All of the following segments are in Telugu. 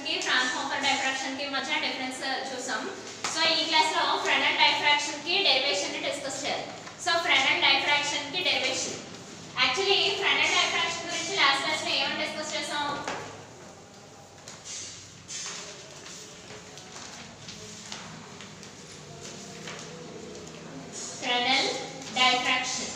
की फ्राउनहोफर डायफ्रैक्शन की మధ్య డిఫరెన్స్ చూసాం. సో ఈ క్లాస్ లో ఫ్రెనెల్ డైఫ్రాక్షన్ కి డెరివేషన్ ని డిస్కస్ చేయాలి. సో ఫ్రెనెల్ డైఫ్రాక్షన్ కి డెరివేషన్ యాక్చువల్లీ ఫ్రెనెల్ డైఫ్రాక్షన్ గురించి లాస్ట్ క్లాస్ లో ఏమని డిస్కస్ చేసాం? ఫ్రెనెల్ డైఫ్రాక్షన్.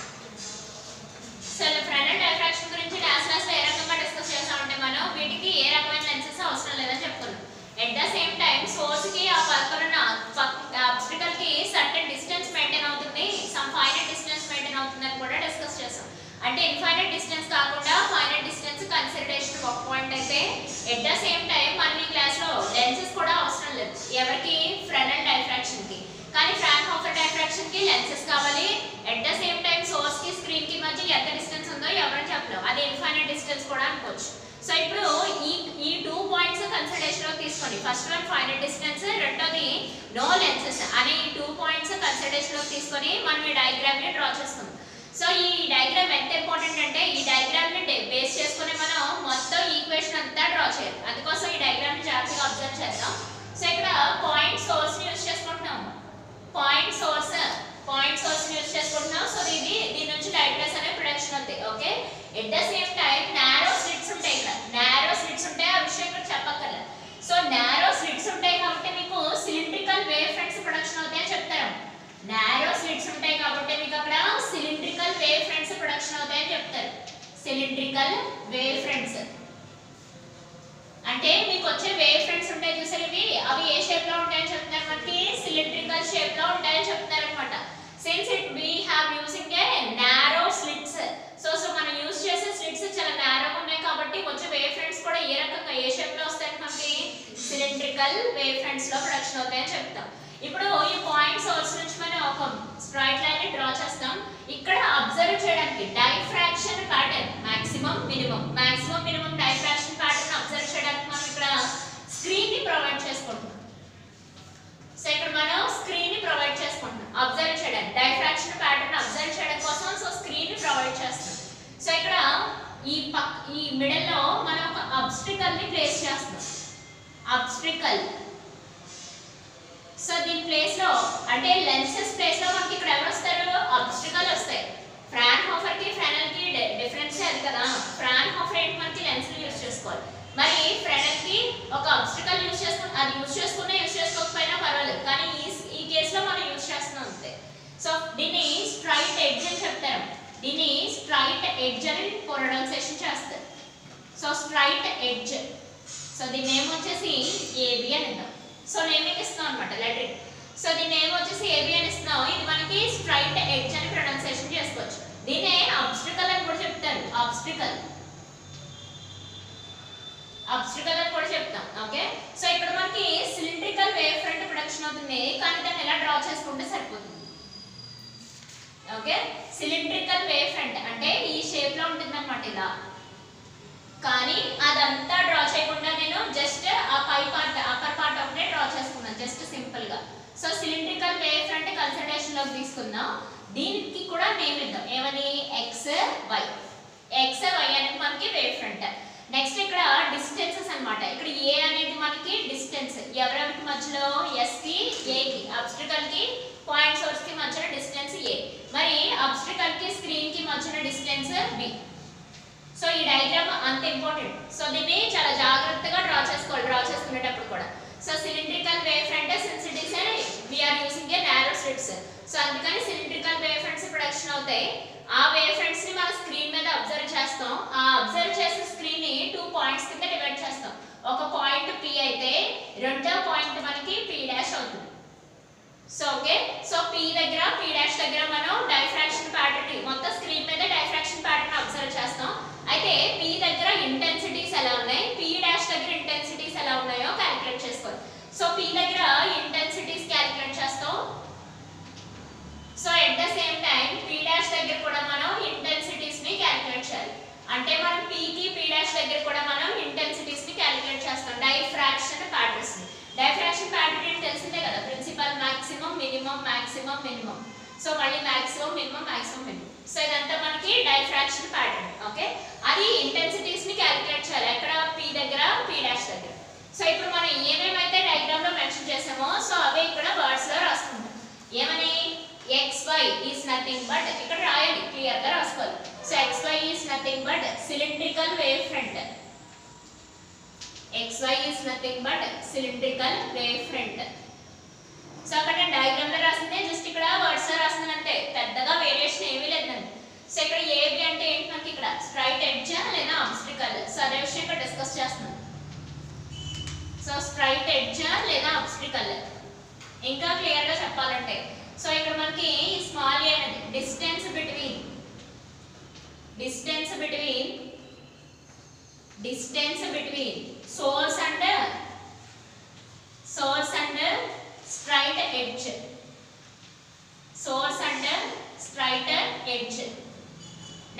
సో ఫ్రెనెల్ డైఫ్రాక్షన్ గురించి లాస్ట్ క్లాస్ లో ఏ రకంగా డిస్కస్ చేసామంటే మనం వీటికి ఏ రకమైన లెన్సెస్ అవసరం లేదని చెప్పుకున్నాం. At the same time source కి ఆ పక్కన ఆబ్స్టికల్ కి సర్టెన్ డిస్టెన్స్ మెయింటైన్ అవుతుంది, సమ్ ఫైనైట్ డిస్టెన్స్ మెయింటైన్ అవుతుంది అని కూడా డిస్కస్ చేసాం. అంటే ఇన్ఫైనైట్ డిస్టెన్స్ కాకుండా ఫైనైట్ డిస్టెన్స్ కన్సిడరేషన్ ఒక పాయింట్ అయితే ఎట్ ద సేమ్ టైం మనం ఈ క్లాస్ లో లెన్సెస్ కూడా అవసరం లేదు ఎవరికి? ఫ్రెనెల్ డైఫ్రాక్షన్ కి. కానీ ఫ్రాన్హోఫర్ డైఫ్రాక్షన్ కి లెన్సెస్ కావాలి. At the same time source కి స్క్రీన్ కి మధ్య ఎంత డిస్టెన్స్ ఉందో ఎవరు చెప్పలేం, అది ఇన్ఫైనైట్ డిస్టెన్స్ కూడా అనుకోవచ్చు. సో ఇప్పుడు ఈ 2 పాయింట్స్ కన్సిడరేషన్ లో తీసుకోండి. ఫస్ట్ వన్ ఫైనైట్ డిస్టెన్స్, రెండోది నో లెన్సెస్ అనే ఈ 2 పాయింట్స్ కన్సిడరేషన్ లో తీసుకొని మనం ఈ డయాగ్రామ్ ని డ్రా చేస్తాం. సో ఈ డయాగ్రామ్ ఎంత ఇంపార్టెంట్ అంటే ఈ డయాగ్రామ్ ని బేస్ చేసుకొని మనం మొత్తం ఈక్వేషన్ అంతా డ్రా చేయాలి. అందుకోసం ఈ డయాగ్రామ్ ని జాగ్రత్తగా అబ్జర్వ్ చేద్దాం. సో ఇక్కడ పాయింట్ సోర్స్ ని యూస్ చేసుకుంటున్నాం. పాయింట్ సోర్స్ ని యూస్ చేసుకుంటున్నాం. సో దీని నుంచి లైట్ రేస్ అనే ప్రొడక్షన్ అవుతాయి. Okay, at the same time narrow slits ఉంటాయి. ఇక్కడ నారో స్లిట్స్ ఉంటాయి, ఆ విషయం ఇక్కడ చెప్పక్కర్లేదు. సో నారో స్లిట్స్ ఉంటాయి కాబట్టి మీకు సిలిండ్రికల్ వేవ్ ఫ్రంట్స్ ప్రొడక్షన్ అవుతాయి అని చెప్తారు. నారో స్లిట్స్ ఉంటాయి కాబట్టి మీకు అక్కడ సిలిండ్రికల్ వేవ్ ఫ్రంట్స్ ప్రొడక్షన్ అవుతాయి అని చెప్తారు. సిలిండ్రికల్ వేవ్ ఫ్రంట్స్ అంటే మీకు వచ్చే వేవ్ ఫ్రంట్స్ ఉంటాయి చూసారు, అవి ఏ షేప్ లో ఉంటాయని చెప్తున్నారు, మనకి సిలిండ్రికల్ షేప్ లో ఉంటాయని చెప్తున్నారు అనమాట. Since we have using a narrow slits, so మనం యూస్ చేసే స్లిట్స్ చాలా నారోగా ఉన్నాయి కాబట్టి వచ్చే వేవ్ ఫ్రంట్స్ కూడా ఏ రకంగా ఏ షేప్ లో వస్తాయి మనకి సిలిండ్రికల్ వేవ్ ఫ్రంట్స్ లో ప్రొడక్షన్ అవుతాయని చెప్తాం. ఇప్పుడు ఈ పాయింట్ సోర్స్ నుంచి మనం ఒక స్ట్రైట్ లైన్ ని డ్రా చేస్తాం. ఇక్కడ అబ్జర్వ్ చేయడానికి diffraction pattern maximum minimum diffraction pattern observe చేయడానికి మనం ఇక్కడ స్క్రీన్ ని ప్రొవైడ్ చేసుకుంటున్నాం. సో ఇక్కడ మనం స్క్రీన్ ని ప్రొవైడ్ చేసుకుంటున్నాం అబ్జర్వ్ చేయడానికి, డైఫ్రాక్షన్ ప్యాటర్న్ అబ్జర్వ్ చేయడం కోసం. సో స్క్రీన్ ని ప్రొవైడ్ చేస్తాం. సో ఇక్కడ ఈ మిడిల్ లో మనం ఒక ఆబ్స్టికల్ ని ప్లేస్ చేస్తాం. ఆబ్స్టికల్. సో దీని ప్లేస్ లో అంటే లెన్సెస్ ప్లేస్ లో మనకి ఇక్కడ ఎవరు వస్తారు? ఆబ్స్టికల్ వస్తాయి. ఫ్రాన్హోఫర్ కి ఫ్రెనెల్ కి డిఫరెన్స్ అది కదా. ఫ్రాన్హోఫర్ ఏంటి మనకి లెన్స్ యూస్ చేసుకోవాలి, మరి ఫ్రెనెల్ కి ఒక ఆబ్స్టికల్ యూస్ చేస్తాం. అది యూస్ చేసుకున్నా యూస్ చేసుకోకపోయినా పర్వాలేదు, కానీ ఈ కేసులో మనం యూస్ చేస్తున్నాం అంతే. సో దీన్ని స్ట్రైట్ ఎడ్జ్ అని చెప్తారు. దీన్ని స్ట్రైట్ ఎడ్జ్ అని ప్రొనౌన్సియేషన్ చేస్తారు. So straight edge. సో దీని నేమ్ వచ్చేసి ఏబి అని ఇద్దాం. సో నేమింగ్ ఇస్తున్నాం అనమాట లెటరింగ్. సో దీని నేమ్ వచ్చేసి ఏబి అని ఇస్తున్నాం. ఇది మనకి స్ట్రైట్ ఎడ్జ్ అని ప్రొనౌన్సియేషన్ చేసుకోవచ్చు. దీన్నే ఆబ్స్టికల్ అని కూడా చెప్తారు. ఆబ్స్టికల్ అని కూడా చెప్తాం. ఓకే, సో ఇక్కడ మనకి సిలిండ్రికల్ వేవ్ ఫ్రంట్ ప్రొడక్షన్ అవుతుంది, కానీ దాన్ని ఎలా డ్రా చేసుకుంటే సరిపోతుంది. ఓకే, సిలిండ్రికల్ వేవ్ ఫ్రంట్ అంటే ఈ షేప్ లో ఉంటుంది అనమాట ఇలా. కానీ అదంతా డ్రా చేయకుండా నేను జస్ట్ ఆ పై పార్ట్ అప్పర్ పార్ట్ ఒకటే డ్రా చేసుకున్నాను జస్ట్ సింపుల్ గా. So cylindrical wave front consideration లోకి తీసుకుందాం. దీనికి కూడా నేమ్ ఇద్దాం, ఏమని? ఎక్స్ వై అనేది మనకి వేవ్ ఫ్రంట్. నెక్స్ట్ ఇక్కడ డిస్టెన్సెస్ అన్నమాట. ఇక్కడ ఏ అనేది మనకి డిస్టెన్స్, ఎవరెవరికి మధ్యలో? ఎస్ కి ఏ కి, ఆబ్స్టికల్ కి పాయింట్ సోర్స్ కి మధ్యలో డిస్టెన్స్ ఏ, మరి ఆబ్స్టికల్ కి స్క్రీన్ కి మధ్యలో డిస్టెన్స్ బి. సో ఈ డయాగ్రామ్ అంత ఇంపార్టెంట్. సో దీన్ని చాలా జాగ్రత్తగా డ్రా చేసుకోవాలి డ్రా చేసుకునేటప్పుడు కూడా. So cylindrical wave front since it is we are using a narrow slits, so అందుకని సిలిండ్రికల్ వేవ్ ఫ్రంట్స్ ప్రొడక్షన్ అవుతాయి. ఆ వేవ్ ఫ్రంట్స్ ని మనం స్క్రీన్ మీద అబ్జర్వ్ చేస్తాం. ఆ అబ్జర్వ్ చేసిన స్క్రీన్ ని 2 పాయింట్స్ కింద డివైడ్ చేస్తాం. ఒక పాయింట్ P అయితే రెండో పాయింట్ మనకి P' అవుతుంది. సో ఓకే, సో P దగ్గర మనం డైఫ్రాక్షన్ ప్యాటర్న్ మొత్తం స్క్రీన్ మీద డైఫ్రాక్షన్ ప్యాటర్న్ అబ్జర్వ్ చేస్తాం. అయితే P దగ్గర ఇంటెన్సిటీస్ ఎలా ఉన్నాయి, P' దగ్గర ఇంటెన్సిటీస్ ఎలా ఉన్నాయో క్యాలిక్యులేట్ చేసుకోవాలి. సో P దగ్గర ఇంటెన్సిటీస్ క్యాలిక్యులేట్ చేస్తాం. So at the same time P' దగ్గర కూడా మనం ఇంటెన్సిటీస్ ని క్యాలిక్యులేట్ చేయాలి. అంటే మనం P కి P' దగ్గర కూడా మనం ఇంటెన్సిటీస్ ని క్యాలిక్యులేట్ చేస్తాం. డైఫ్రాక్షన్ ప్యాటర్న్స్ ని. డైఫ్రాక్షన్ ప్యాటర్న్ ఏంటి తెలిసిందే కదా, ప్రిన్సిపల్ మాక్సిమం మినిమం. సో మళ్ళీ మాక్సిమం మినిమం. సో ఇదంతా మనకి డైఫ్రాక్షన్ ప్యాటర్న్. ఓకే, అది ఇంటెన్సిటీస్ ని క్యాలిక్యులేట్ చేయాలి. ఎక్కడ? P దగ్గర P' దగ్గర. సో ఇప్పుడు మనం ఏమేమైతే డయాగ్రామ్ లో మెన్షన్ చేసామో సో అవే ఇక్కడ వర్డ్స్ లో రాసుకుంటాం. ఏమని xy ఈస్ నథింగ్ బట్ ఇక్కడ రాయాలి, క్లియర్ గా రాసుకోవాలి. So xy is nothing but cylindrical wave front. xy is nothing but cylindrical wave front. So అక్కడ డయాగ్రామ్ లో రాసిందే జస్ట్ ఇక్కడ వర్డ్స్ లో రాస్తున్నాను అంతే, పెద్దగా వేరియేషన్ ఏమీ లేదండి. సో ఇక్కడ ఏబి అంటే ఏంటి మనకి ఇక్కడ స్ట్రైట్ ఎడ్జ్ లేదా ఆబ్స్ట్రికల్. సో అదే విషయం ఇక్కడ డిస్కస్ చేస్తున్నాం. సో స్ట్రైట్ ఎడ్జ్ లేదా ఆబ్స్ట్రికల్. ఇంకా క్లియర్ గా చెప్పాలంటే సో ఇక్కడ మనకి స్మాల్ ఏ అనేది distance between source and straight edge. Source and straight edge.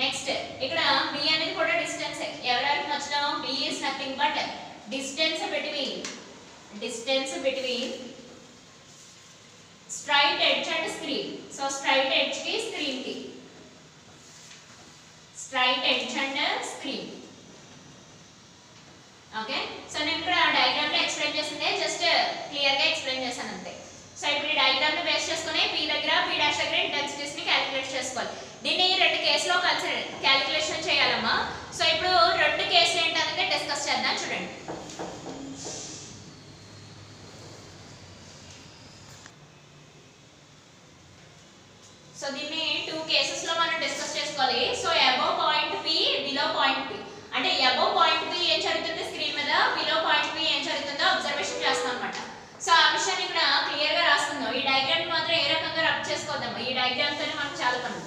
Next ఇక్కడ b అనేది కూడా డిస్టెన్స్. ఎవరెవరికి మధ్యలో b is nothing but distance between straight edge and screen. So straight edge ki screen ki. Straight edge and screen. Okay. So నేను ఇక్కడ డయాగ్రామ్ లో ఎక్స్ప్లెయిన్ చేసిందే జస్ట్ క్లియర్ గా ఎక్స్ప్లెయిన్ చేశాను అంతే. సో ఇప్పుడు ఈ డయాగ్రామ్ ని బేస్ చేసుకొని p దగ్గర p డాష్ దగ్గర ఇంటెన్సిటీస్ ని క్యాలిక్యులేట్ చేసుకోవాలి. దీన్ని రెండు కేసులో కలిసి క్యాలిక్యులేషన్ చేయాలమ్మా. సో ఇప్పుడు రెండు కేసులు ఏంటనేది డిస్కస్ చేద్దాం చూడండి. సో దీన్ని టూ కేసెస్ లో మనం డిస్కస్ చేసుకోవాలి. So above point p below point p అంటే అబవ్ పాయింట్ p ఏం జరుగుతుంది స్క్రీన్ మీద, బిలో పాయింట్ p ఏం జరుగుతుందో అబ్జర్వేషన్ చేస్తాం అన్నమాట. సో ఆ విషయాన్ని ఇక్కడ క్లియర్ గా రాసుకుందాం. ఈ డయాగ్రామ్ మాత్రం ఏ రకంగా రబ్ చేసుకోవద్దాం, ఈ డయాగ్రామ్ తోనే మనకు చాలా పని.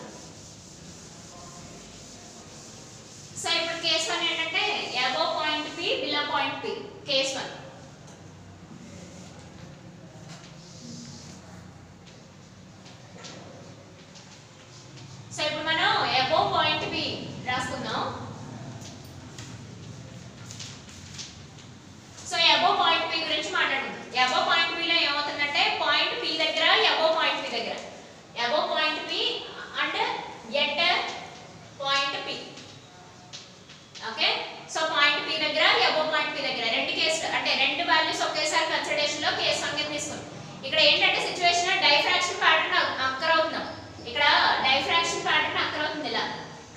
సో ఇప్పుడు కేస్ 1 ఏంటంటే above point p below point p. Case 1. So ఇప్పుడు మనం అబవ్ పాయింట్ p రాసుకుందాం. సో అబవ్ పాయింట్ p గురించి మాట్లాడుకుందాం. అబవ్ పాయింట్ p లో ఏమవుతుందంటే పాయింట్ p దగ్గర అబవ్ పాయింట్ p దగ్గర above point p and at point p. Okay. So point p దగ్గర అబవ్ పాయింట్ p దగ్గర రెండు కేసులు అంటే రెండు వాల్యూస్ ఒకేసారి కన్సిడరేషన్ లో కేసు 1 కింద తీసుకుందాం. ఇక్కడ ఏంటంటే సిచువేషన్ డైఫ్రాక్షన్ ప్యాటర్న్ అక్కర్ అవుతున్నాం. ఇక్కడ డైఫ్రాక్షన్ ప్యాటర్న్ అక్కర్ అవుతుంది ఇలా.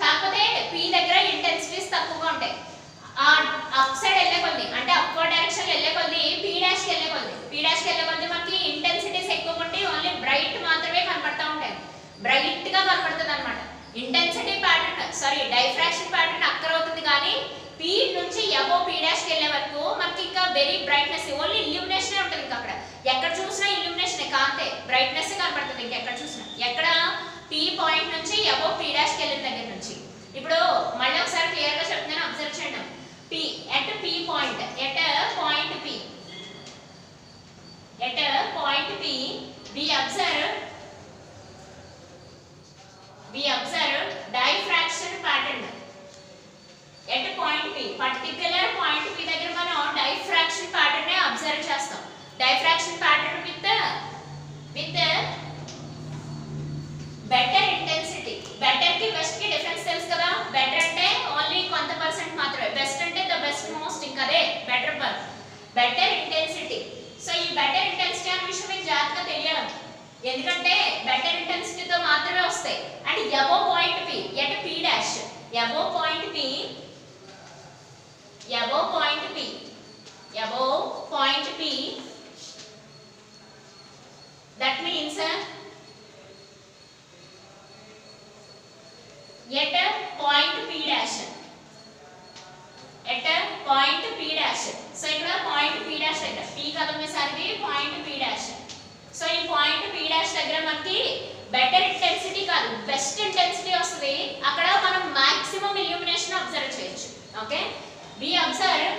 కాకపోతే p దగ్గర ఇంటెన్సిటీస్ తక్కువగా ఉంటాయి. ఆ అప్ సైడ్ వెళ్ళే కొద్ది అంటే అప్వర్డ్ డైరెక్షన్ వెళ్ళే కొద్ది p డాష్ కి వెళ్ళే కొద్ది మనకి ఇంటెన్సిటీస్ ఎక్కువగా ఉండి ఓన్లీ బ్రైట్ మాత్రమే కనపడతా ఉంటాయి. బ్రైట్ గా కనపడుతుంది అన్నమాట. ఇంటెన్సిటీ ప్యాటర్న్ డైఫ్రాక్షన్ ప్యాటర్న్ అక్కర్ అవుతుంది కానీ p నుంచి అబవ్ p డాష్ కి వెళ్ళే వరకు మనకి ఇంకా వెరీ బ్రైట్నెస్ ఓన్లీ ఇల్యూమినేషన్ ఉంటుంది. ఇంకా అక్కడ ఎక్కడ చూసినా ఇల్యూమినేషన్ కాంతే బ్రైట్నెస్ కనపడుతుంది. ఇంకెక్కడ చూసినా ఎక్కడ p పాయింట్ నుంచి అబవ్ p డాష్ కి వెళ్ళిన దగ్గర నుంచి. ఇప్పుడు మళ్ళీ ఒకసారి క్లియర్ గా చెప్తున్నాను, అబ్జర్వ్ చేయండి. p at p point at point p we observe diffraction pattern at point p. particular point p దగ్గర మనం diffraction pattern ని అబ్జర్వ్ చేస్తాం. diffraction pattern with better intensity. better కి best కి డిఫరెన్స్ తెలుసు కదా. better అంటే ఓన్లీ కొంత పర్సెంట్ మాత్రమే, బెస్ట్ అంటే ద బెస్ట్ మోస్ట్ ఇంకా అదే బెటర్ ఇంటెన్సిటీ. సో ఈ బెటర్ ఇంటెన్సిటీ అనే విషయం మీకు జాగ్రత్తగా తెలియాలి, ఎందుకంటే బెటర్ ఇంటెన్సిటీతో మాత్రమే వస్తాయి. And above point p at p dash above point p that means at point p dash so ఇక్కడ పాయింట్ p dash దగ్గర p కదా మీసారికి పాయింట్ p dash. సో ఈ పాయింట్ p dash దగ్గర మనకి బెటర్ ఇంటెన్సిటీ కాదు బెస్ట్ ఇంటెన్సిటీ వస్తుంది. అక్కడ మనం మాక్సిమం ఇల్యూమినేషన్ అబ్జర్వ్ చేయొచ్చు. Okay. we observe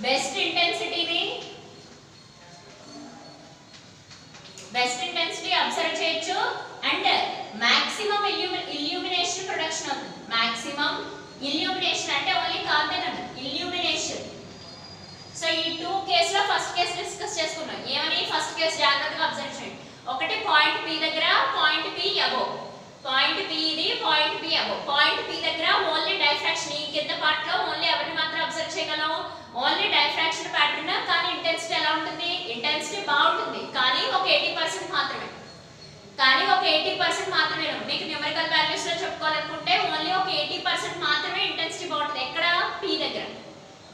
best intensity observe చేయొచ్చు అండ్ మాక్సిమం ఇల్యూమినేషన్ ప్రొడక్షన్ అవుతుంది. మాక్సిమం ఇల్యూమినేషన్ అంటే ఓన్లీ కాంతేనండి ఇల్యూమినేషన్. సో ఈ టూ కేసులో ఫస్ట్ కేసు డిస్కస్ చేసుకున్నాం. ఏమని ఫస్ట్ కేసు జాగ్రత్తగా అబ్జర్వ్ చేయండి. ఒకటి పాయింట్ p దగ్గర point p above, point p ఇది point p above. Point p దగ్గర ఓన్లీ ఓన్లీ డైఫ్రాక్షన్ ప్యాటర్న్, కానీ ఇంటెన్సిటీ ఎలా ఉంటుంది? ఇంటెన్సిటీ బాగుంటుంది కానీ ఒక 80% మాత్రమే. కానీ ఒక 80% మాత్రమే. మీకు న్యూమరికల్ వాల్యూస్ లో చెప్పుకోవాలనుకుంటే ఓన్లీ ఒక 80% మాత్రమే ఇంటెన్సిటీ బాగుంటుంది. ఎక్కడ? P దగ్గర.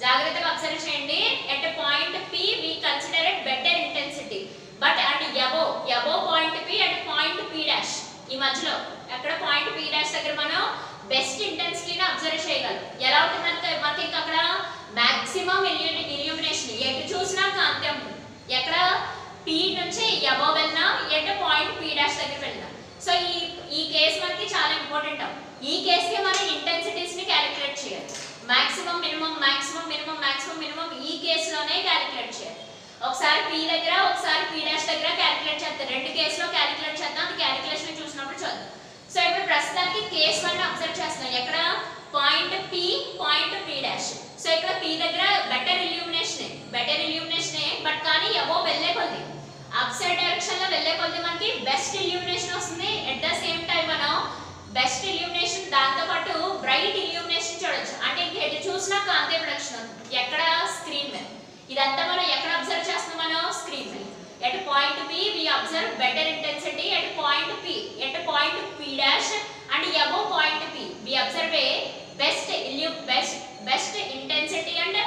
జాగ్రత్తగా అబ్జర్వ్ చేయండి. At point P we consider it better intensity, but at above point P at point P dash ఈ మధ్యలో ఎక్కడ పాయింట్ P dash దగ్గర మనం బెస్ట్ ఇంటెన్సిటీని అబ్జర్వ్ చేయగలం. ఎలా ఉంటుందంటే మనకి అక్కడ మాక్సిమం ఇల్యూమినేషన్, ఎటు చూసినా కాంతి ఉంటుంది. ఎక్కడ? P నుంచి అబోవ్ వెళ్ళినా, ఎట్ పాయింట్ P dash దగ్గర వెళ్ళినా. సో ఈ కేసు మనకి చాలా ఇంపార్టెంట్. ఈ కేసుకి మనం ఇంటెన్సిటీస్ ని క్యాలిక్యులేట్ చేయాలి. Maximum minimum, maximum minimum, maximum minimum ఈ కేసులోనే క్యాలిక్యులేట్ చేయాలి. ఒకసారి P దగ్గర, ఒకసారి P dash దగ్గర క్యాలిక్యులేట్ చేద్దాం. రెండు కేసులో క్యాలిక్యులేట్ చేద్దాం. అది క్యాలిక్యులేషన్ చూసినప్పుడు చూద్దాం. సో ఇప్పుడు ప్రస్తుతానికి కేసు 1 అబ్జర్వ్ చేస్తున్నాం. ఎక్కడ? Point P, point P dash. So ఇక్కడ P దగ్గర బెటర్ ఇల్యూమినేషన్, బట్ కానీ అబోవ్ వెళ్ళే కొద్ది, అప్ సైడ్ డైరెక్షన్ లో వెళ్ళే కొద్ది మనకి బెస్ట్ ఇల్యూమినేషన్ వస్తుంది. ఎట్ ద సేమ్ టైం మనం బెస్ట్ ఇల్యూమినేషన్ దాంతో పాటు బ్రైట్ ఇల్యూమినేషన్ చూడొచ్చు. అంటే ఎటు చూసినా కాంతి ప్రొడక్షన్ అవుతుంది. ఎక్కడ? స్క్రీన్ మీద. ఇదంతా మనం ఎక్కడ అబ్జర్వ్ చేస్తున్నాం? మనం స్క్రీన్ మీద. At point P we observe better intensity at point P dash and above point P we observe a best intensity and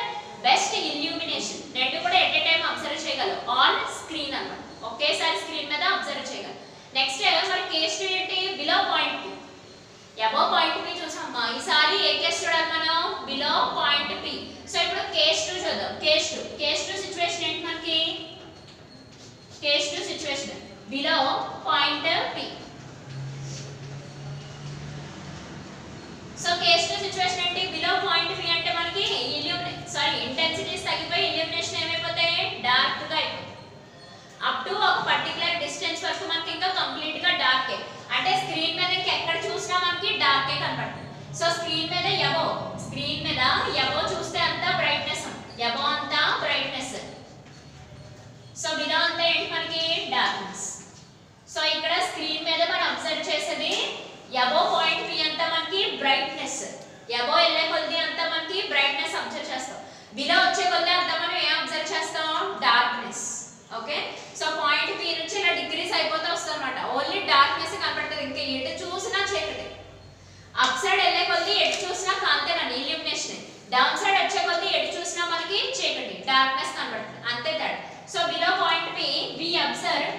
best illumination. రెండు కూడా ఎట్ ఏ టైం అబ్జర్వ్ చేయగలం ఆన్ స్క్రీన్ అన్నమాట. ఒకేసారి స్క్రీన్ మీద అబ్జర్వ్ చేయగలం. నెక్స్ట్ మరి కేస్ 2 ఏంటి? Below point P. Above point P చూసామా. ఈసారి ఏ కేసు చూడాలి మనం? Below point P. సో ఇప్పుడు కేస్ 2 చూద్దాం. కేస్ 2 సిచువేషన్ ఏంటి మనకి? Case 2 situation below point P. So case 2 situation ఏంటి? బిలో పాయింట్ P అంటే మనకి ఇంటెన్సిటీస్ తగ్గిపోయి ఇల్యూమినేషన్ ఏమైపోతాయి? డార్క్ గా అయిపోతుంది. అప్ టు ఒక పర్టికులర్ డిస్టెన్స్ వరకు మనకి ఇంకా కంప్లీట్ గా డార్కే. అంటే స్క్రీన్ మీద ఎక్కడ చూసినా మనకి డార్కే కనపడుతుంది. సో స్క్రీన్ మీద ఎబో చూస్తే అంతా బ్రైట్నెస్, ఎబో అంతా బ్రైట్నెస్. సో బిలో అంతా ఏంటి మనకి? డార్క్నెస్. సో ఇక్కడ స్క్రీన్ మీద మనం అబ్జర్వ్ చేసేది అబోవ్ పాయింట్ P అంతా మనకి బ్రైట్నెస్, అబోవ్ వెళ్ళే కొద్ది అంతా మనకి బ్రైట్నెస్ అబ్జర్వ్ చేస్తాం. బిలో వచ్చే కొద్ది అంతా మనం ఏం అబ్జర్వ్ చేస్తాం? Darkness. Okay. So point P నుంచి ఇలా డిక్రీస్ అయిపోతూ వస్తుంది అనమాట. ఓన్లీ డార్క్నెస్ కనపడుతుంది. ఇంకా ఎటు చూసినా చీకటి. అప్ సైడ్ వెళ్ళే కొద్ది ఎటు చూసినా కాంతేనండి, ఇల్యూమినేషన్. డౌన్ సైడ్ వచ్చే కొద్ది ఎటు చూసినా మనకి చీకటి, డార్క్నెస్ కనపడుతుంది. అంతే తేడా. So below point P we observe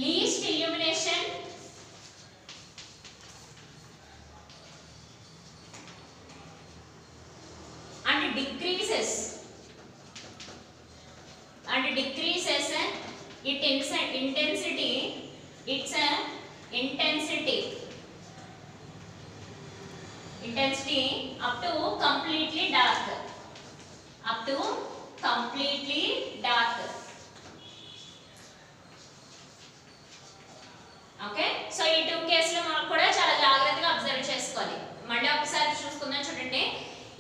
least illumination and decreases its intensity up to completely dark. Okay. So ఈ 2 కేసులు మనం కూడా చాలా జాగ్రత్తగా అబ్జర్వ్ చేసుకోవాలి. మళ్ళీ ఒకసారి చూసుకుందాం. చూడండి,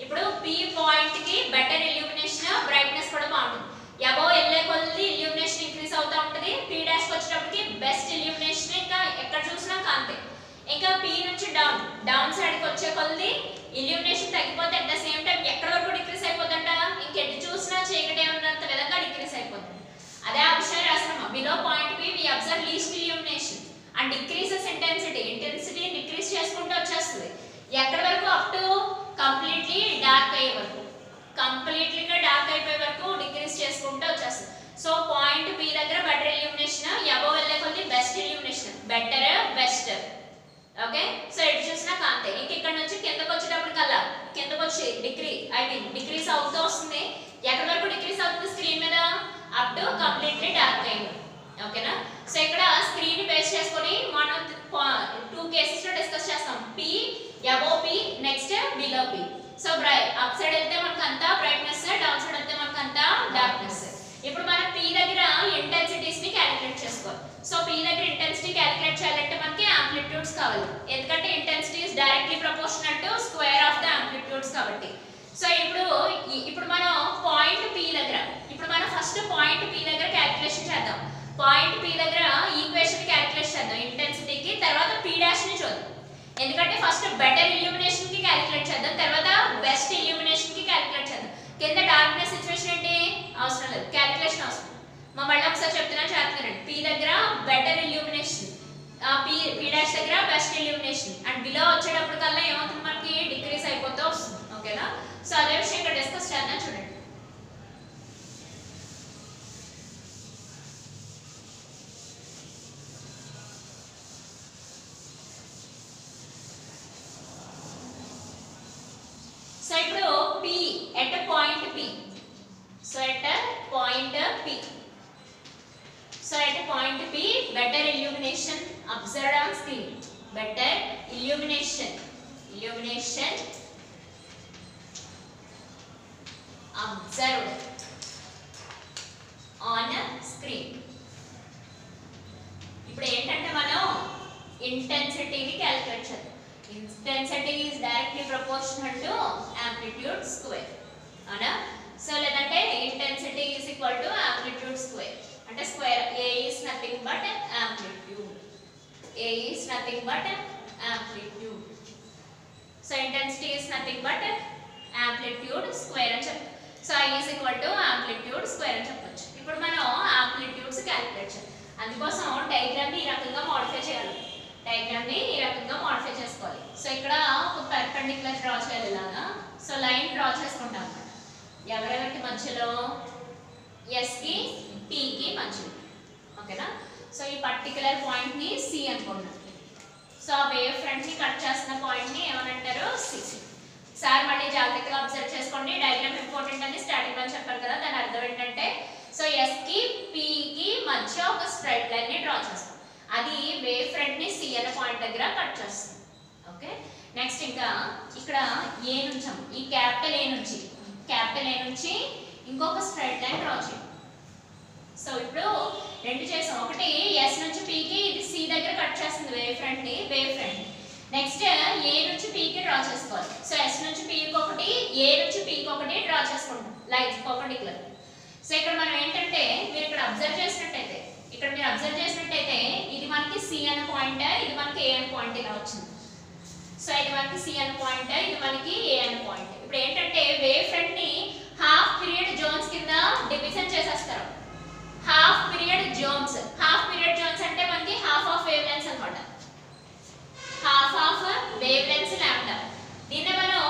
ఇప్పుడు P పాయింట్ కి బెటర్ ఇల్యూమినేషన్, బ్రైట్నెస్ కూడా బాగుంటుంది. అబోవ్ వెళ్ళే కొద్ది ఇల్యూమినేషన్ ఇంక్రీజ్ అవుతూ ఉంటుంది. P డాష్ కి వచ్చేటప్పటికి బెస్ట్ ఇల్యూమినేషన్, ఇంకా ఎక్కడ చూసినా కాంతి. ఇంకా P నుంచి డౌన్ సైడ్ కి వచ్చే కొద్ది ఇల్యూమినేషన్ తగ్గిపోతే అట్ ద సేమ్ టైం ఎక్కడ వరకు డిక్రీస్ అయిపోతుంట? ఇంకెటు చూసినా చీకటి ఉన్నంత విధంగా డిక్రీస్ అయిపోతుంది. అదే ఆ విషయం రాస్తున్నాం. Below point P we observe least illumination and decreases intensity decrease చేసుకుంటూ వచ్చేస్తుంది. ఎక్కడ వరకు? అప్ టు కంప్లీట్లీ డార్క్ అయ్యే వరకు, కంప్లీట్లీగా డార్క్ అయిపోయే వరకు డిక్రీస్ చేసుకుంటూ వచ్చేస్తుంది. సో పాయింట్ P దగ్గర బెటర్ ఇల్యూమినేషన్, అబోవ్ వెళ్ళే కొద్ది best illumination, better best. Okay. So ఎటు చూసినా కాంతే. ఇంక ఇక్కడ నుంచి కిందకి వచ్చేటప్పుడు కల్లా కిందకి వచ్చి డిక్రీస్ అవుతూ వస్తుంది. ఎక్కడ వరకు డిక్రీస్ అవుతుంది? స్క్రీన్ మీద అప్ టు కంప్లీట్లీ డార్క్ అయ్యింది. ఓకేనా. సో ఇక్కడ స్క్రీన్ బేస్ చేసుకొని మనం 2 కేసెస్ లో డిస్కస్ చేస్తాం. P above P, next below P. So up side వెళ్తే మనకు అంతా బ్రైట్నెస్, డౌన్ సైడ్ వెళ్తే మనకు అంతా డార్క్నెస్. ఇప్పుడు మనం P దగ్గర ఇంటెన్సిటీస్ ని క్యాలిక్యులేట్ చేసుకోవాలి. సో P దగ్గర ఇంటెన్సిటీ క్యాలిక్యులేట్ చేయాలంటే మనకి యాంప్లిట్యూడ్స్ కావాలి. ఎందుకంటే intensity is directly proportional to square of the amplitudes కాబట్టి. సో ఇప్పుడు మనం పాయింట్ P దగ్గర, ఇప్పుడు మనం ఫస్ట్ పాయింట్ P దగ్గర క్యాలిక్యులేషన్ చేద్దాం. పాయింట్ P దగ్గర ఈక్వేషన్ క్యాలిక్యులేట్ చేద్దాం ఇంటెన్సిటీకి. తర్వాత P డాష్ ని చూద్దాం. ఎందుకంటే ఫస్ట్ బెటర్ ఇల్యూమినేషన్ కి క్యాలిక్యులేట్ చేద్దాం, తర్వాత బెస్ట్ ఇల్యూమినేషన్ కి క్యాలిక్యులేట్ చేద్దాం. కింద డార్క్నెస్ సిచువేషన్ ఏంటి అవసరం లేదు, క్యాలిక్యులేషన్ అవసరం. మళ్ళీ ఒకసారి చెప్తున్నా చేస్తున్నారండి. పి దగ్గర బెటర్ ఇల్యూమినేషన్, పి డాష్ దగ్గర బెస్ట్ ఇల్యూమినేషన్, అండ్ బిలో వచ్చేటప్పుడు కల్లా ఏమవుతుంది మనకి డిక్రీస్ అయిపోతూ వస్తుంది. ఓకేనా? సో అదే విషయం ఇక్కడ డిస్కస్ చేద్దాం చూడండి. సో ఇప్పుడు P at a point P. So at a point P. So at a point P, better illumination observed on screen. Better illumination observed on screen. ఇప్పుడు ఏంటంటే మనం ఇంటెన్సిటీని క్యాలిక్యులేట్ చేద్దాం. Intensity is directly proportional to amplitude square. అవునా? సో లేదంటే intensity is equal to amplitude square. అంటే square A is nothing but amplitude. A is nothing but amplitude. So intensity is nothing but amplitude square అని చెప్పాలి. So I is equal to amplitude square అని చెప్పొచ్చు. ఇప్పుడు మనం amplitudes క్యాలిక్యులేట్ చేయాలి. అందుకోసం డయాగ్రామ్ ని ఈ రకంగా మోడిఫై చేయాలి. డయాగ్రామ్ ని ఈ రకంగా మోడిఫై చేసుకోవాలి. సో ఇక్కడ ఒక పర్పెండిక్యులర్ డ్రా చేయాలి ఇలాగా. సో లైన్ డ్రా చేసుకుంటాం అన్నమాట. ఎవరెవరికి మధ్యలో? ఎస్ కి టీ కి మధ్యలో. ఓకేనా? సో ఈ పర్టిక్యులర్ పాయింట్ ని సి అనుకున్నాం. సో ఆ వేవ్ ఫ్రంట్ ని కట్ చేస్తున్న పాయింట్ ని ఏమనంటారు? సి. సార్ మళ్ళీ జాగ్రత్తగా అబ్జర్వ్ చేసుకోండి. డయాగ్రామ్ ఇంపార్టెంట్ అని స్టార్టింగ్ లో చెప్పారు కదా, దాని అర్థం ఏంటంటే సో ఎస్ కి పి కి మధ్య ఒక స్ట్రైట్ లైన్ ని డ్రా చేస్తాం. అది వేవ్ ఫ్రంట్ ని సి అనే పాయింట్ దగ్గర కట్ చేస్తుంది. ఓకే? నెక్స్ట్ ఇంకా ఇక్కడ ఏ నుంచాం, ఈ క్యాపిటల్ ఏ నుంచి ఇంకొక స్ట్రైట్ లైన్ డ్రా చేయాలి. సో ఇప్పుడు రెండు చేసాం. ఒకటి ఎస్ నుంచి పి కి, ఇది సి దగ్గర కట్ చేస్తుంది వేవ్ ఫ్రంట్ ని. నెక్స్ట్ ఏ నుంచి పి కి డ్రా చేసుకోవాలి. సో ఎస్ నుంచి పి కి ఒకటి, ఏ నుంచి పి కి ఒకటి డ్రా చేసుకుంటాం లైన్స్ పర్పెండిక్యులర్. సో ఇక్కడ మనం ఏంటంటే మీరు ఇక్కడ అబ్జర్వ్ చేసినట్టయితే ఇది మనకి సి అనే పాయింట్, ఇది మనకి ఏ అనే పాయింట్ ఇలా వచ్చింది. సో ఇది మనకి సి అనే పాయింట్, ఇది మనకి ఏ అనే పాయింట్. ఇప్పుడు ఏంటంటే వేవ్ ఫ్రంట్ ని హాఫ్ పీరియడ్ జోన్స్ కింద డివిజన్ చేసేస్తారు. హాఫ్ పీరియడ్ జోన్స్ అంటే మనకి హాఫ్ ఆఫ్ వేవ్ లెంగ్త్ అన్నమాట. Half of wave length lambda. దీన్ని మనం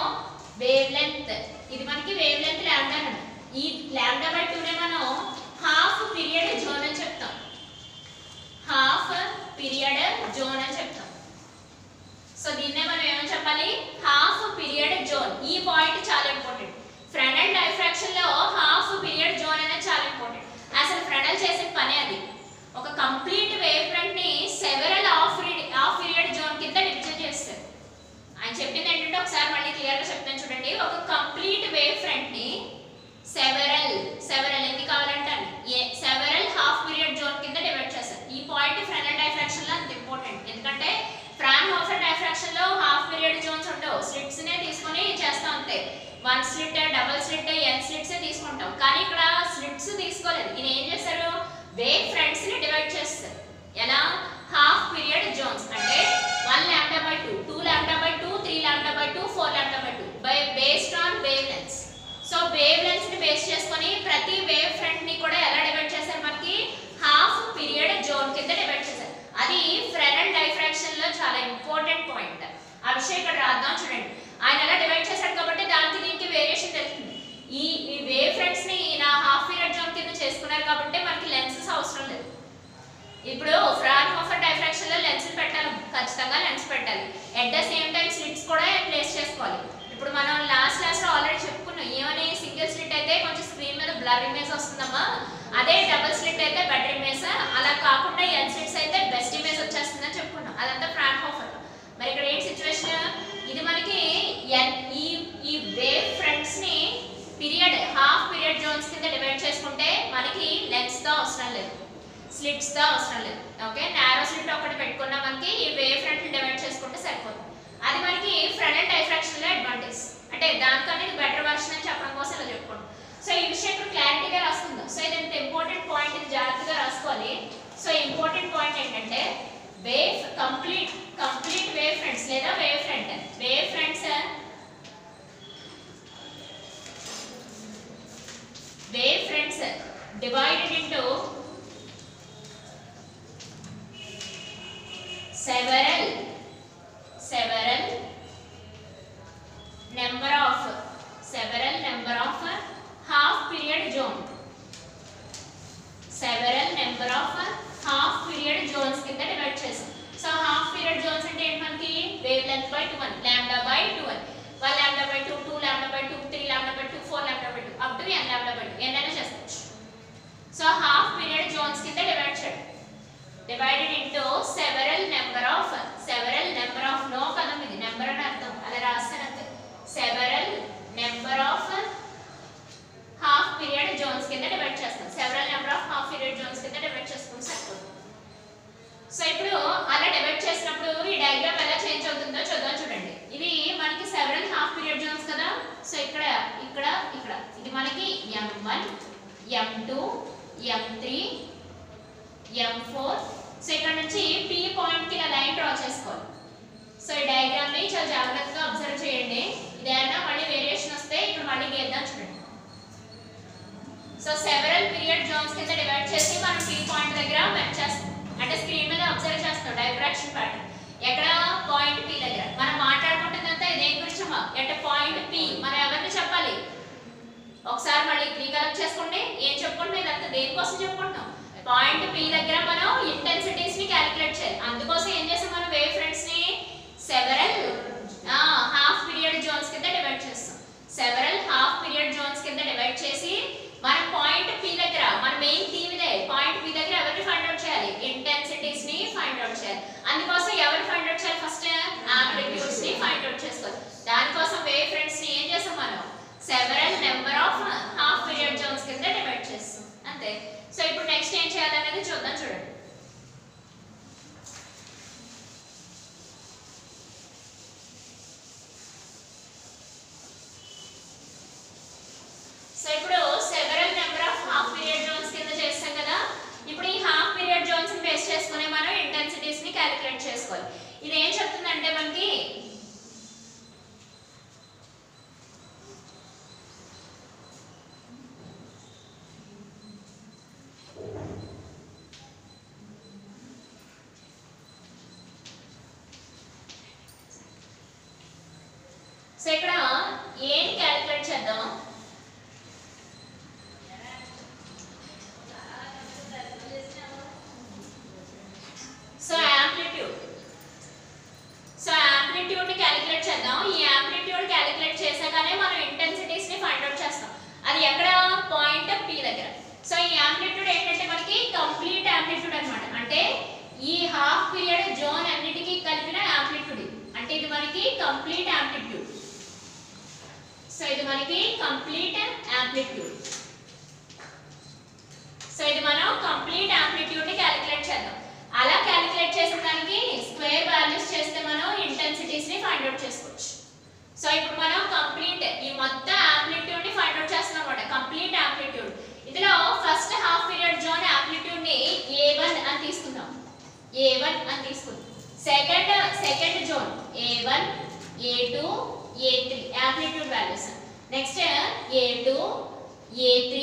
వేవ్ లెంగ్త్, ఇది మనకి వేవ్ లెంగ్త్ లాంబ్డా అన్నమాట. ఈ లాంబ్డా బై 2 నే మనం హాఫ్ పీరియడ్ జోన్ అని చెప్తాం. హాఫ్ పీరియడ్ జోన్ అని చెప్తాం. సో దీన్నే మనం ఏమని చెప్పాలి? Half period zone. ఈ పాయింట్ చాలా ఇంపార్టెంట్. ఫ్రెనెల్ డైఫ్రాక్షన్ లో హాఫ్ పీరియడ్ జోన్ అనేది చాలా ఇంపార్టెంట్. అసలు ఫ్రెనెల్ చేసే పనే అది. ఒక కంప్లీట్ వేవ్ ఫ్రంట్ ని సెవెరల్ హాఫ్ పీరియడ్ జోన్ కింద డివిజన్ చేస్తారు. ఆయన చెప్పింది ఏంటంటే ఒకసారి మళ్ళీ క్లియర్ గా చెప్తాను చూడండి. ఒక కంప్లీట్ వేవ్ ఫ్రంట్ ని సెవెరల్ ఎన్ని కావాలంటే సెవెరల్ హాఫ్ పీరియడ్ జోన్ కింద డివైడ్ చేస్తారు. ఈ పాయింట్ ఫ్రెనెల్ డైఫ్రాక్షన్ లో అంత ఇంపార్టెంట్. ఎందుకంటే ఫ్రాన్హోఫర్ డైఫ్రాక్షన్ లో హాఫ్ పీరియడ్ జోన్స్ ఉండవు. స్లిట్స్ నే తీసుకొని చేస్తా ఉంటాయి. 1 slit, double slit, n slits తీసుకుంటాం. కానీ ఇక్కడ స్లిట్స్ తీసుకోలేదు. ఈయన ఏం చేశారు? వేవ్ ఫ్రంట్స్ ని డివైడ్ చేస్తారు. ఎలా? హాఫ్ పీరియడ్ జోన్స్ అంటే 1 lambda by 2, 2 lambda by 2, 3 lambda by 2, 4 lambda by 2 based on wave lengths. So wave lengths ని బేస్ చేసుకొని ప్రతి వేవ్ ఫ్రంట్ ని కూడా ఎలా డివైడ్ చేశారు? మనకి హాఫ్ పీరియడ్ జోన్ కింద డివైడ్ చేశారు. అది ఫ్రెనెల్ డైఫ్రాక్షన్ లో చాలా ఇంపార్టెంట్ పాయింట్. ఆ విషయం ఇక్కడ రాద్దాం చూడండి. ఆయన ఎలా డివైడ్ చేశాడు కాబట్టి దానికి దీనికి వేరియేషన్ తెలుస్తుంది. ఈ వేవ్ ఫ్రంట్స్ ని నా హాఫ్ పీరియడ్ జోన్ కింద చేసుకున్నారు కాబట్టి మనకి లెన్సెస్ అవసరం లేదు. ఇప్పుడు ఫ్రాన్హోఫర్ డైఫ్రాక్షన్ లో లెన్స్ పెట్టాలి, ఖచ్చితంగా లెన్స్ పెట్టాలి. At the same time slits కూడా ప్లేస్ చేసుకోవాలి. ఇప్పుడు మనం లాస్ట్ క్లాస్ లో ఆల్రెడీ చెప్పుకున్నాం. ఏమని? సింగిల్ స్లిట్ అయితే కొంచెం స్క్రీన్ మీద బ్లర్ ఇమేజ్ వస్తుందమ్మా, అదే డబుల్ స్లిట్ అయితే బెటర్ ఇమేజ్, అలా కాకుండా ఎన్ స్లిట్స్ అయితే బెస్ట్ ఇమేజ్ వచ్చేస్తుందని చెప్పుకున్నాం. అదంతా ఫ్రాన్హోఫర్. మరి ఇక్కడ ఏంటి సిచ్యువేషన్? ఇది మనకి ఈ వేవ్ ఫ్రంట్స్ ని పీరియడ్ హాఫ్ పీరియడ్ జోన్స్ కింద డివైడ్ చేసుకుంటే మనకి లెన్స్ తో అవసరం లేదు, స్లిట్స్ తో అవసరం లేదు. ఓకే? నారో స్లిట్ ఒకటి పెట్టుకున్నా మనకి ఈ వేవ్ ఫ్రంట్ ని డివైడ్ చేసుకుంటే సరిపోతుంది. అది మనకి ఫ్రెనెల్ డైఫ్రాక్షన్ లో అడ్వాంటేజ్. అంటే దానికన్నా ఇది బెటర్ వర్షన్ అని చెప్పడం కోసం ఇలా చెప్పుకోండి. సో ఈ విషయం ఇక్కడ క్లారిటీగా రాసుకుందాం. సో ఇది ఇంపార్టెంట్ పాయింట్, ఇది జాగ్రత్తగా రాసుకోవాలి. సో ఇంపార్టెంట్ పాయింట్ ఏంటంటే వేవ్ కంప్లీట్ వేవ్ ఫ్రంట్స్ లేదా wave fronts divided into several number of half period zone. Several number of half period zones కింద డివైడ్ చేసాం. సో హాఫ్ పీరియడ్ జోన్స్ అంటే ఏంటి మనకి wave length by 2 lambda by 2 1 lambda by 2 2 lambda by 2 3 lambda by 2 4 lambda by 2 up to n lambda by 2 ఎన్నైనా చేసుకోవచ్చు. సో హాఫ్ పీరియడ్ జోన్స్ కింద డివైడ్ చేయడం divided into several number of no పదం ఇది నెంబర్ అని అర్థం అలా రాస్తాను అంతే. several number of half period zones కింద డివైడ్ చేస్తాం. several number of half period zones కింద డివైడ్ చేసుకుంటాం సరిపోతుంది. సో ఇప్పుడు అలా డివైడ్ చేసినప్పుడు ఈ డయాగ్రామ్ ఎలా చేంజ్ అవుతుందో చూద్దాం. చూడండి ఇది మనకి several half period zones కదా. సో ఇక్కడ ఇది మనకి m1 m2 m3 m4. So ఇక్కడ నుంచి P పాయింట్ కి ఇలా లైన్ డ్రా చేసుకోవాలి. సో ఈ డయాగ్రామ్ ని చాలా జాగ్రత్తగా అబ్జర్వ్ చేయండి. ఇదేనా మళ్ళీ వేరియేషన్ వస్తే ఇప్పుడు మళ్ళీ గీద్దాం చూడండి. సో సెవెరల్ పీరియడ్ జోన్స్ కింద డివైడ్ చేసి మనం P పాయింట్ దగ్గర మెచ్ చేస్తాం. అంటే స్క్రీన్ మీద అబ్జర్వ్ చేస్తాం డైఫ్రాక్షన్ ప్యాటర్న్. ఎక్కడ పాయింట్ P దగ్గర మనం మాట్లాడుకుంటున్నంత దేని గురించమ్మా ఎట్ పాయింట్ P మనం ఎవరిని చెప్పాలి ఒకసారి మళ్ళీ రీకలెక్ట్ చేసుకోండి. ఏం చెప్పుకుంటున్నాం ఇదంతా దేనికోసం చెప్పుకుంటున్నాం పాయింట్ P దగ్గర మనం ఇంటెన్సిటీస్ ని క్యాలిక్యులేట్ చేయాలి. అందుకోసం ఏం చేసాం మనం వేవ్ ఫ్రంట్స్ ని సెవెరల్ హాఫ్ పీరియడ్ జోన్స్ కింద డివైడ్ చేస్తాం. సెవెరల్ హాఫ్ పీరియడ్ జోన్స్ కింద డివైడ్ చేసి మనం పాయింట్ P దగ్గర మన మెయిన్ థీమ్ ఇదే పాయింట్ P దగ్గర ఎవరిని ఫైండ్ అవుట్ చేయాలి ఇంటెన్సిటీస్ ని ఫైండ్ అవుట్ చేయాలి. అందుకోసం ఎవరు ఫైండ్ అవుట్ చేయాలి ఫస్ట్ యాంప్లిట్యూడ్స్ ని ఫైండ్ అవుట్ చేసుకోవాలి. దానికోసం వేవ్ ఫ్రంట్స్ ని ఏం చేసాం మనం several number of half period zones కింద డివైడ్ చేస్తాం అంతే. సో ఇప్పుడు నెక్స్ట్ ఏం చేయాలనేది చూద్దాం. చూడండి సో ఇప్పుడు several number of half period zones కింద చేస్తాం కదా. ఇప్పుడు ఈ హాఫ్ పీరియడ్ జోన్స్ ని బేస్ చేసుకుని మనం ఇంటెన్సిటీస్ ని క్యాలిక్యులేట్ చేసుకోవాలి. ఇది ఏం చెప్తుందంటే మనకి సో ఇక్కడ ఏం క్యాలిక్యులేట్ చేద్దాం. సో యాంప్లిట్యూడ్ ని క్యాలిక్యులేట్ చేద్దాం. ఈ యాంప్లిట్యూడ్ క్యాలిక్యులేట్ చేసాకనే మనం ఇంటెన్సిటీస్ ని ఫైండ్ అవుట్ చేస్తాం. అది ఎక్కడ పాయింట్ P దగ్గర. సో ఈ యాంప్లిట్యూడ్ ఏంటంటే మనకి కంప్లీట్ యాంప్లిట్యూడ్ అన్నమాట. అంటే ఈ హాఫ్ పీరియడ్ జోన్ అన్నిటికీ కలిపిన యాంప్లిట్యూడ్. అంటే ఇది మనకి కంప్లీట్ యాంప్లిట్యూడ్. సో ఇది మనకి కంప్లీట్ యాంప్లిట్యూడ్. సో ఇది మనం కంప్లీట్ యాంప్లిట్యూడ్ ని క్యాలిక్యులేట్ చేద్దాం. అలా క్యాలిక్యులేట్ చేసిన దానికి స్క్వేర్ వాల్యూస్ చేస్తే మనం ఇంటెన్సిటీస్ ని ఫైండ్ అవుట్ చేసుకోవచ్చు. సో ఇప్పుడు మనం కంప్లీట్ ఈ మొత్తం యాంప్లిట్యూడ్ ని ఫైండ్ అవుట్ చేస్తున్నాం అన్నమాట. కంప్లీట్ యాంప్లిట్యూడ్ ఇందులో first half period zone amplitude ని A1 అని తీసుకుందాం. Second zone A1 A2 A3 amplitude values. Next A2 A3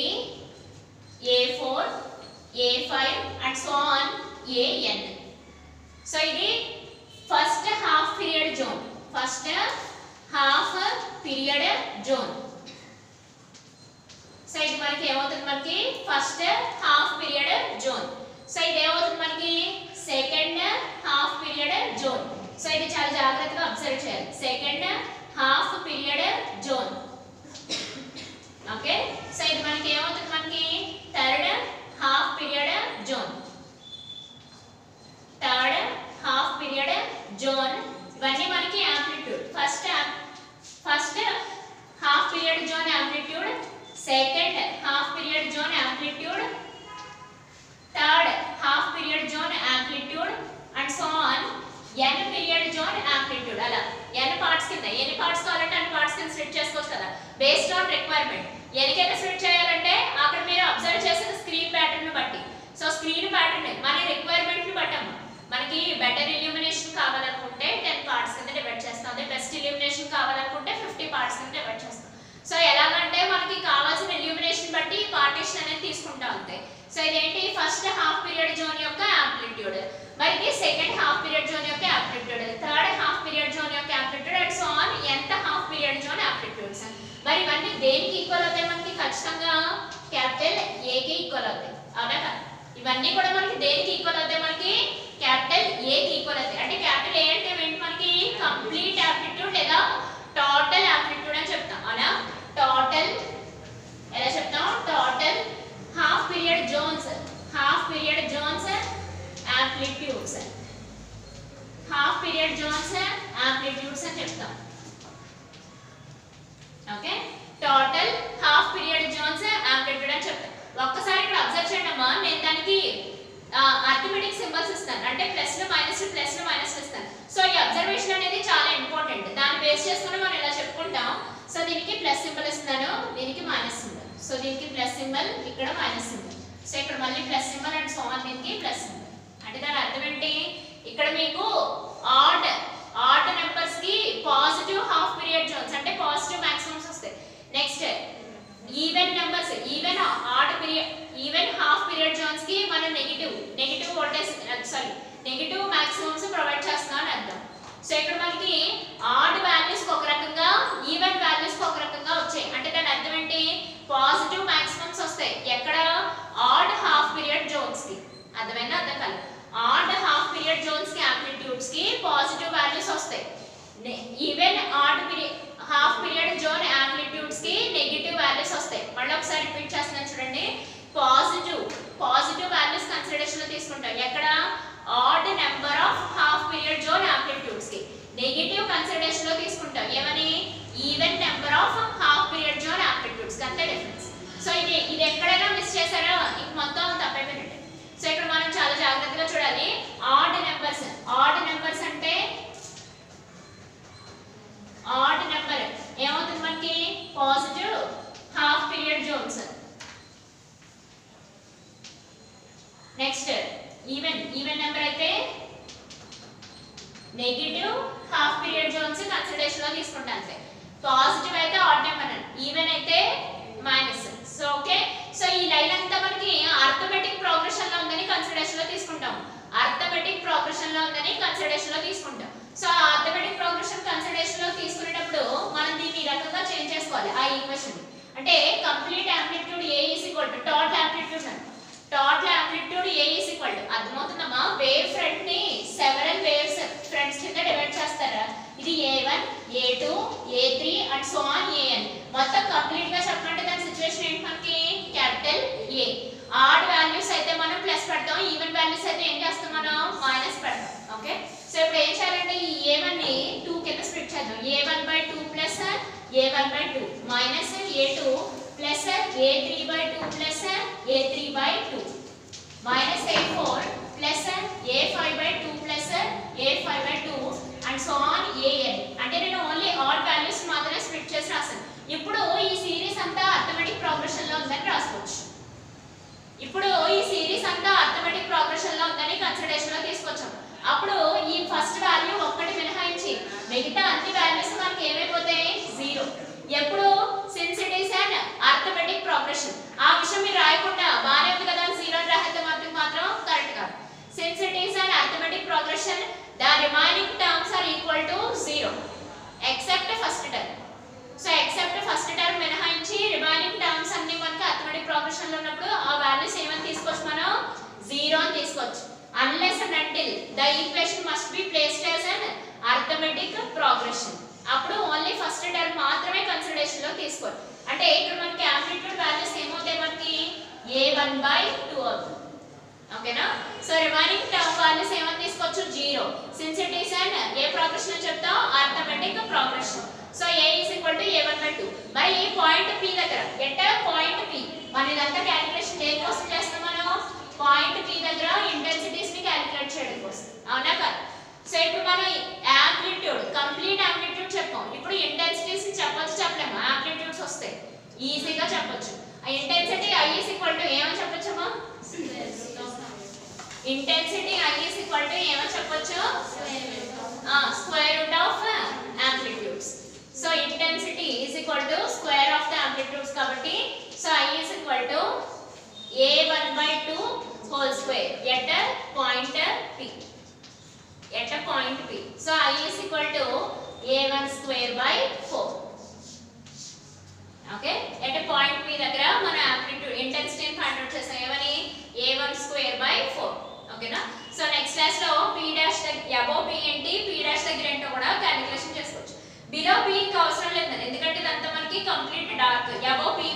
A4 A5 and so on AN. So ఇది first half period zone. So ఇది మనకి ఏమవుతుంది మనకి first half period zone. So ఇది ఏమవుతుంది మనకి second half period zone. So ఇది చాలా జాగ్రత్తగా అబ్జర్వ్ చేయాలి. Second half period zone. Okay so ఇది మనకి ఏమవుతుంది మనకి థర్డ్ హాఫ్ పీరియడ్ జోన్. ఇవన్నీ మనకి amplitude. First half period zone amplitude, second half period zone amplitude, third half period zone amplitude and so on n period zone amplitude. అలా n పార్ట్స్ కింద ఎన్ని పార్ట్స్ కావాలంటే అన్ని పార్ట్స్ కింద స్ప్లిట్ చేసుకోవచ్చు కదా బేస్డ్ ఆన్ రిక్వైర్మెంట్. ఎన్నికైనా స్ప్లిట్ చేయాలంటే అక్కడ మీరు అబ్జర్వ్ చేసిన స్క్రీన్ ప్యాటర్న్ ని బట్టి. సో స్క్రీన్ ప్యాటర్న్ మన రిక్వైర్మెంట్ ని బట్టి మనకి బెటర్ సో ఎలాగంటే మనకి కావాల్సిన ఇల్యూమినేషన్ బట్టి పార్టీషన్ అనేది తీసుకుంటా అంతే. సో ఇదేంటి ఫస్ట్ హాఫ్ పీరియడ్ జోన్ యొక్క యాంప్లిట్యూడ్, మరి ఇది సెకండ్ హాఫ్ పీరియడ్ జోన్ యొక్క amplitude, third half period zone యొక్క యాంప్లిట్యూడ్ అండ్ సో ఆన్ ఎంత హాఫ్ పీరియడ్ జోన్ యాంప్లిట్యూడ్స్. మరి ఇవన్నీ దేనికి ఈక్వల్ అవుతాయి మనకి? ఖచ్చితంగా క్యాపిటల్ ఏ కి ఈక్వల్ అవుతాయి, అవునా కదా? ఇవన్నీ కూడా మనకి దేనికి ఈక్వల్ అవుతాయి? మనకి క్యాపిటల్ ఏ కి ఈక్వల్ అవుతాయి. అంటే క్యాపిటల్ ఏ అంటే ఏంటి? మనకి కంప్లీట్ యాంప్లిట్యూడ్ లేదా టోటల్ యాంప్లిట్యూడ్ అని చెప్తాం, అవునా? టోటల్ ఎలా చెప్తాం? Total half period zones, half period zones amplitudes, half period zones amplitudes అని చెప్తాం. Okay, total half period zones amplitude అని చెప్తాం. ఒక్కసారి ఇక్కడ అబ్జర్వ్ చేయండి అమ్మా, నేను దానికి అర్థమెటిక్ సింబల్స్ ఇస్తాను, అంటే ప్లస్ మైనస్ ఇస్తాను. సో ఈ అబ్జర్వేషన్ అనేది చాలా ఇంపార్టెంట్, దాన్ని బేస్ చేసుకుని మనం ఇలా చెప్పుకుంటాం. సో దీనికి ప్లస్ సింబల్ ఇస్తున్నాను, దీనికి మైనస్ సింబల్. సో దీనికి ప్లస్ సింబల్, ఇక్కడ మైనస్ సింబల్. సో ఇక్కడ మళ్ళీ plus symbol and so on, దీనికి ప్లస్ సింబల్. అంటే దాని అర్థం ఏంటి? ఇక్కడ మీకు ఆడ్ నెంబర్స్ కి పాజిటివ్ హాఫ్ పీరియడ్ జోన్స్ అంటే పాజిటివ్ మాక్సిమమ్స్ వస్తాయి. Next even numbers, even half period zones కి మనం negative voltage negative maximums provide చేస్తున్నాం అని అర్థం. సో ఇక్కడ మనకి ఆడ్ వాల్యూస్ ఒక రకంగా, ఈవెన్ వాల్యూస్ ఒక రకంగా వచ్చాయి. అంటే దాని అర్థం ఏంటి? పాజిటివ్ మాక్సిమమ్స్ వస్తాయి ఎక్కడ? ఆడ్ హాఫ్ పీరియడ్ జోన్స్ కి. అర్థమైనా? అర్థం కాదు. ఆడ్ హాఫ్ పీరియడ్ జోన్స్ కి యాంప్లిట్యూడ్స్ కి పాజిటివ్ వాల్యూస్ వస్తాయి. Even half period zone amplitudes కి నెగటివ్ వాల్యూస్ వస్తాయి. మళ్ళీ ఒకసారి రిపీట్ చేస్తున్నాను చూడండి. పాజిటివ్ వాల్యూస్ కన్సిడరేషన్ లో తీసుకుంటాం ఎక్కడ? Odd number of half period zone amplitudes కి. నెగటివ్ కన్సిడరేషన్ లో తీసుకుంటాం ఏమని? Even number of half period zone amplitudes కి. అంతే డిఫరెన్స్. సో ఇది ఎక్కడైనా మిస్ చేశారో ఇంక మొత్తం తప్పైపోయినట్టే. సో ఇక్కడ మనం చాలా జాగ్రత్తగా చూడాలి. ఆడ్ నెంబర్స్ అంటే ఆడ్ నెంబర్ ఏమవుతుంది మనకి? Positive half period zones. Next even number అయితే negative half period zones consideration లో తీసుకుంటాం అంతే. పాజిటివ్ అయితే ఆడ్ నెంబర్, ఈవెన్ అయితే మైనస్. సో ఓకే, సో ఈ లైన్ అంతా మనకి అర్థమెటిక్ ప్రోగ్రెషన్ లో ఉందని కన్సిడరేషన్ లో తీసుకుంటాం. అర్థమెటిక్ ప్రోగ్రెషన్ లో ఉందని కన్సిడరేషన్ లో తీసుకుంటాం. సో అర్థమెటిక్ ప్రోగ్రెషన్ కన్సిడరేషన్ లో తీసుకునేటప్పుడు మనం దీన్ని ఈ రకంగా చేంజ్ చేసుకోవాలి ఆ ఈక్వేషన్. అంటే complete amplitude A is equal to total amplitude అని. Total amplitude A is equal to, అర్థమవుతుందమ్మా? వేవ్ ఫ్రంట్ ని సెవెరల్ వేవ్స్ ఫ్రంట్స్ కింద డివైడ్ చేస్తారా? ఇది A1, A2, A3 and so on AN. మొత్తం కంప్లీట్ గా చెప్పాలంటే దాని సిచువేషన్ ఏంటి మనకి? Capital A. ఆడ్ వాల్యూస్ అయితే మనం ప్లస్ పెడతాం, ఈవెన్ వాల్యూస్ అయితే ఏం చేస్తాం మనం? మైనస్ పెడతాం. ఓకే, సో ఇప్పుడు ఏం చేయాలంటే ఈ A1 ని 2 కింద స్ప్లిట్ చేద్దాం. A1/2 plus A1/2 minus A2 plus A3/2 plus A3/2 minus A4 plus A5/2 plus A5/2 and so on AN. అంటే నేను ఓన్లీ ఆడ్ వాల్యూస్ మాత్రమే స్ప్లిట్ చేసి రాసాను. ఇప్పుడు ఈ సిరీస్ అంతా అర్థమెటిక్ ప్రోగ్రెషన్ లో ఉందని రాసుకోవచ్చు. ఇప్పుడు ఈ సిరీస్ అంతా అర్థమెటిక్ ప్రోగ్రెషన్ లో ఉందని కన్సిడరేషన్ లో తీసుకొచ్చాం. అప్పుడు ఈ ఫస్ట్ వాల్యూ ఒక్కటి మినహాయించి మిగతా అన్ని వాల్యూస్ మనకి ఏమైపోతాయి? 0. ఎప్పుడు? Since it is an arithmetic progression. ఆ విషయం మీరు రాయకుండా బానే ఉంది కదా 0 అని రాస్తే మాత్రం కరెక్ట్ కాదు. Since it is an arithmetic progression, the remaining terms are equal to 0 except first term. So except first term మినహాయించి రిమైనింగ్ టర్మ్స్ అన్ని మనకి అర్థమెటిక్ ప్రోగ్రెషన్ లో ఉన్నప్పుడు ఆ వాల్యూస్ ఏమని తీసుకోవచ్చు? మనం 0 అని తీసుకోవచ్చు. unless and until the equation must be placed as an arithmetic progression. అప్పుడు ఓన్లీ ఫస్ట్ టర్మ్ మాత్రమే కన్సిడరేషన్ లో తీసుకోవాలి. అంటే ఇక్కడ మనకి యాంప్లిట్యూడ్ వాల్యూస్ ఏమవుతాయి? మనకి A1/2 అవుతుంది. ఓకేనా? సో రిమైనింగ్ టర్మ్ వాల్యూస్ ఏమని తీసుకోవచ్చు? 0. Since it is an A progression అని చెప్తాం? Arithmetic progression. So A is equal to A1/2. మరి ఈ పాయింట్ P దగ్గర పాయింట్ P మన ఇదంతా క్యాలిక్యులేషన్ దేనికోసం చేస్తాం? మనం పాయింట్ P దగ్గర ఇంటెన్సిటీస్ ని క్యాలిక్యులేట్ చేయడం కోసం, అవునా కదా? సో ఇప్పుడు మనం యాంప్లిట్యూడ్ కంప్లీట్ యాంప్లిట్యూడ్ చెప్పాం. ఇప్పుడు ఇంటెన్సిటీస్ చెప్పొచ్చు చెప్పలేము, యాంప్లిట్యూడ్స్ వస్తాయి ఈజీగా చెప్పొచ్చు. ఆ intensity I is equal to ఏమని చెప్పొచ్చమ్మా? Intensity I is equal to ఏమని చెప్పొచ్చు? Square root of amplitudes. So intensity is equal to square of the amplitudes కాబట్టి so I is equal to A1/2 whole square at a point P. At a point P. So I is equal to A1 square by 4. Okay? At a point P దగ్గర మన amplitude intensity ని ఫైండ్ అవుట్ చేసాం ఏమని A1 square by 4. ఓకేనా? సో నెక్స్ట్ క్లాస్ లో P డాష్ above P ఏంటి P డాష్ దగ్గర ఏంటో కూడా క్యాలిక్యులేషన్ చేసుకోవచ్చు. బిలో P ఇంకా అవసరం లేదు ఎందుకంటే ఇదంతా మనకి కంప్లీట్ డార్క్. above P